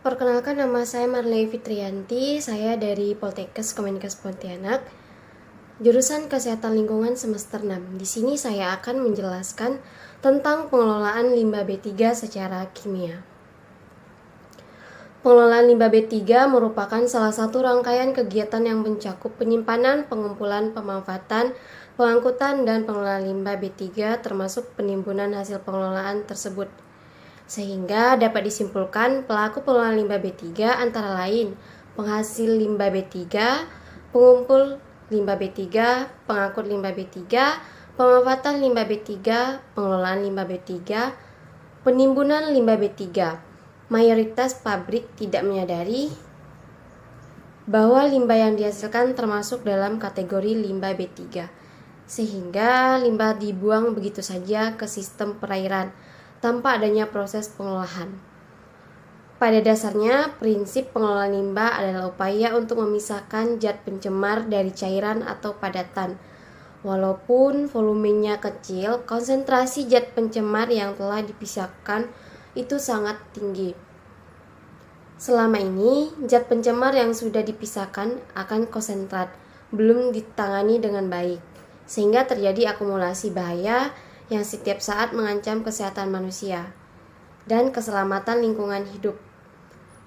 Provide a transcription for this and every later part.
Perkenalkan, nama saya Marley Fitrianti, saya dari Poltekkes Kemenkes Pontianak, jurusan Kesehatan Lingkungan semester 6. Di sini saya akan menjelaskan tentang pengelolaan limbah B3 secara kimia. Pengelolaan limbah B3 merupakan salah satu rangkaian kegiatan yang mencakup penyimpanan, pengumpulan, pemanfaatan, pengangkutan, dan pengelolaan limbah B3 termasuk penimbunan hasil pengelolaan tersebut. Sehingga dapat disimpulkan pelaku pengelolaan limbah B3 antara lain penghasil limbah B3, pengumpul limbah B3, pengangkut limbah B3, pemanfaatan limbah B3, pengelolaan limbah B3, penimbunan limbah B3. Mayoritas pabrik tidak menyadari bahwa limbah yang dihasilkan termasuk dalam kategori limbah B3, sehingga limbah dibuang begitu saja ke sistem perairan tanpa adanya proses pengolahan. Pada dasarnya, prinsip pengelolaan limbah adalah upaya untuk memisahkan zat pencemar dari cairan atau padatan. Walaupun volumenya kecil, konsentrasi zat pencemar yang telah dipisahkan itu sangat tinggi. Selama ini, zat pencemar yang sudah dipisahkan akan konsentrat, belum ditangani dengan baik, sehingga terjadi akumulasi bahaya yang setiap saat mengancam kesehatan manusia dan keselamatan lingkungan hidup.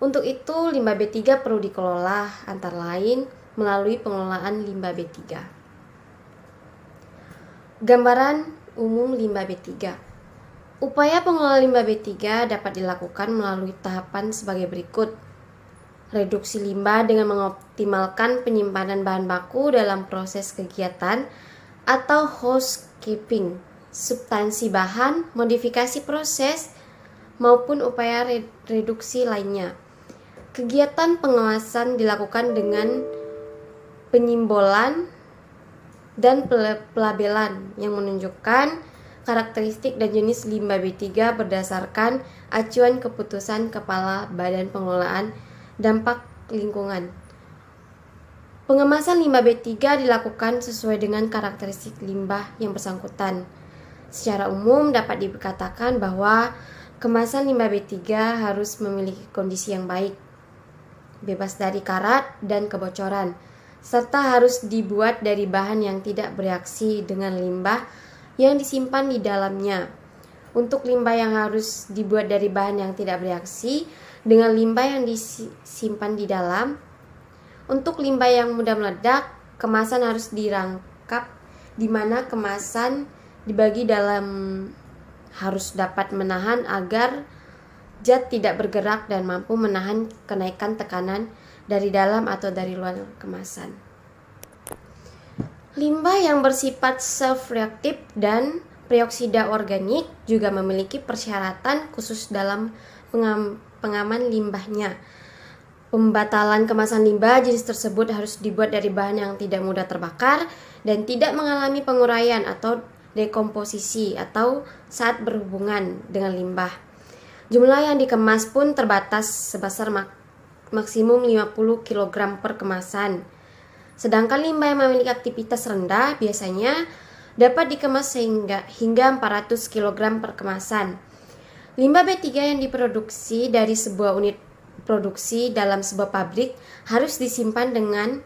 Untuk itu, limbah B3 perlu dikelola antara lain melalui pengelolaan limbah B3. Gambaran umum limbah B3. Upaya pengelolaan limbah B3 dapat dilakukan melalui tahapan sebagai berikut. Reduksi limbah dengan mengoptimalkan penyimpanan bahan baku dalam proses kegiatan atau housekeeping, substansi bahan, modifikasi proses, maupun upaya reduksi lainnya. Kegiatan pengawasan dilakukan dengan penyimbolan dan pelabelan yang menunjukkan karakteristik dan jenis limbah B3 berdasarkan acuan keputusan Kepala Badan Pengelolaan Dampak Lingkungan. Pengemasan limbah B3 dilakukan sesuai dengan karakteristik limbah yang bersangkutan. Secara umum dapat dikatakan bahwa kemasan limbah B3 harus memiliki kondisi yang baik, bebas dari karat dan kebocoran, serta harus dibuat dari bahan yang tidak bereaksi dengan limbah yang disimpan di dalamnya. Untuk limbah yang harus dibuat dari bahan yang tidak bereaksi dengan limbah yang disimpan di dalam. Untuk limbah yang mudah meledak, kemasan harus dirangkap di mana kemasan dibagi dalam harus dapat menahan agar zat tidak bergerak dan mampu menahan kenaikan tekanan dari dalam atau dari luar kemasan. Limbah yang bersifat self-reaktif dan peroksida organik juga memiliki persyaratan khusus dalam pengaman limbahnya. Pembatalan kemasan limbah jenis tersebut harus dibuat dari bahan yang tidak mudah terbakar dan tidak mengalami penguraian atau dekomposisi atau saat berhubungan dengan limbah. Jumlah yang dikemas pun terbatas sebesar maksimum 50 kg per kemasan. Sedangkan limbah yang memiliki aktivitas rendah biasanya dapat dikemas hingga 400 kg per kemasan. Limbah B3 yang diproduksi dari sebuah unit produksi dalam sebuah pabrik harus disimpan dengan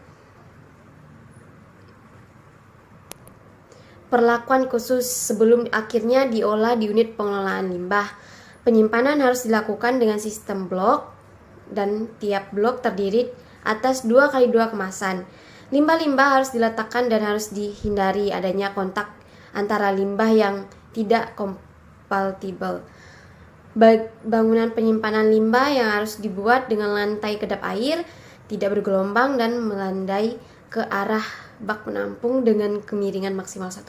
perlakuan khusus sebelum akhirnya diolah di unit pengelolaan limbah. Penyimpanan harus dilakukan dengan sistem blok dan tiap blok terdiri atas 2x2 kemasan. Limbah-limbah harus diletakkan dan harus dihindari adanya kontak antara limbah yang tidak kompatibel. Bangunan penyimpanan limbah yang harus dibuat dengan lantai kedap air, tidak bergelombang dan melandai ke arah bak penampung dengan kemiringan maksimal 1%.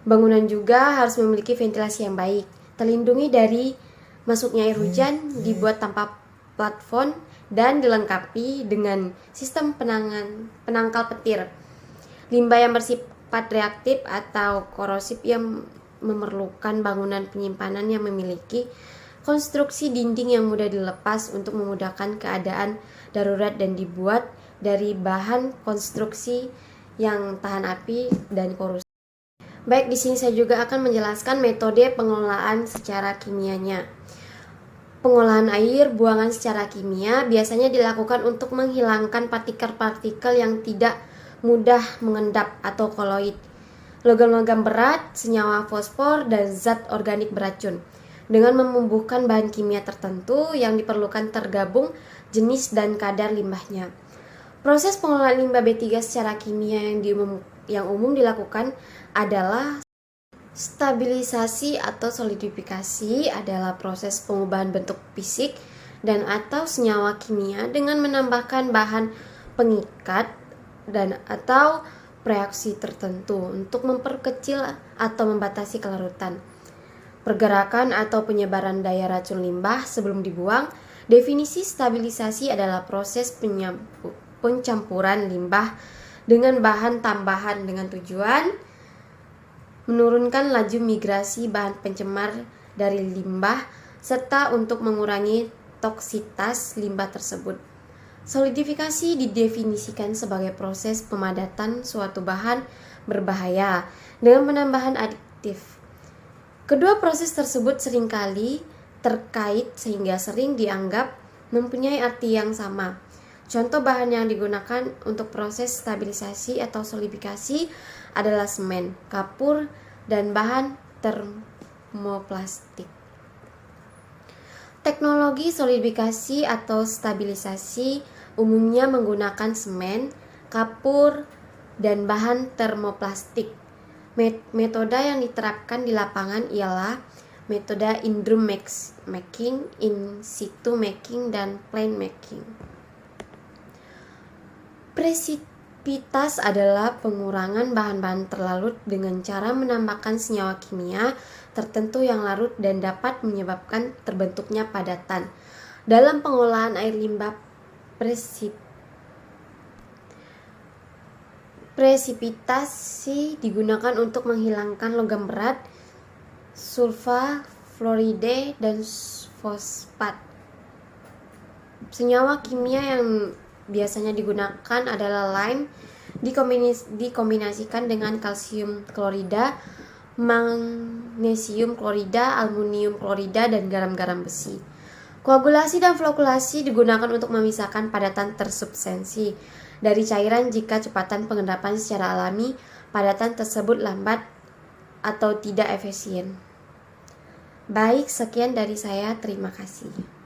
Bangunan juga harus memiliki ventilasi yang baik, terlindungi dari masuknya air hujan, dibuat tanpa plafon dan dilengkapi dengan sistem penangkal petir. Limbah yang bersifat reaktif atau korosif yang memerlukan bangunan penyimpanan yang memiliki konstruksi dinding yang mudah dilepas untuk memudahkan keadaan darurat dan dibuat dari bahan konstruksi yang tahan api dan korosif. Baik, di sini saya juga akan menjelaskan metode pengelolaan secara kimianya. Pengolahan air buangan secara kimia biasanya dilakukan untuk menghilangkan partikel-partikel yang tidak mudah mengendap atau koloid, logam-logam berat, senyawa fosfor, dan zat organik beracun, dengan menumbuhkan bahan kimia tertentu yang diperlukan tergabung jenis dan kadar limbahnya. Proses pengolahan limbah B3 secara kimia yang umum dilakukan adalah stabilisasi atau solidifikasi adalah proses pengubahan bentuk fisik dan atau senyawa kimia dengan menambahkan bahan pengikat dan atau reaksi tertentu untuk memperkecil atau membatasi kelarutan, pergerakan atau penyebaran daya racun limbah sebelum dibuang. Definisi stabilisasi adalah proses pencampuran limbah dengan bahan tambahan dengan tujuan menurunkan laju migrasi bahan pencemar dari limbah serta untuk mengurangi toksitas limbah tersebut. Solidifikasi didefinisikan sebagai proses pemadatan suatu bahan berbahaya dengan penambahan aditif. Kedua proses tersebut seringkali terkait sehingga sering dianggap mempunyai arti yang sama. Contoh bahan yang digunakan untuk proses stabilisasi atau solidifikasi adalah semen, kapur, dan bahan termoplastik. Teknologi solidifikasi atau stabilisasi umumnya menggunakan semen, kapur, dan bahan termoplastik. Metode yang diterapkan di lapangan ialah metode in-drum making, in situ making, dan plane making. Presipitas adalah pengurangan bahan-bahan terlarut dengan cara menambahkan senyawa kimia tertentu yang larut dan dapat menyebabkan terbentuknya padatan. Dalam pengolahan air limbah, presipitasi digunakan untuk menghilangkan logam berat, sulfa, fluoride, dan fosfat. Senyawa kimia yang biasanya digunakan adalah lime dikombinasikan dengan kalsium klorida, magnesium klorida, aluminium klorida, dan garam-garam besi. Koagulasi dan flokulasi digunakan untuk memisahkan padatan tersubstansi dari cairan jika kecepatan pengendapan secara alami padatan tersebut lambat atau tidak efisien. Baik, sekian dari saya. Terima kasih.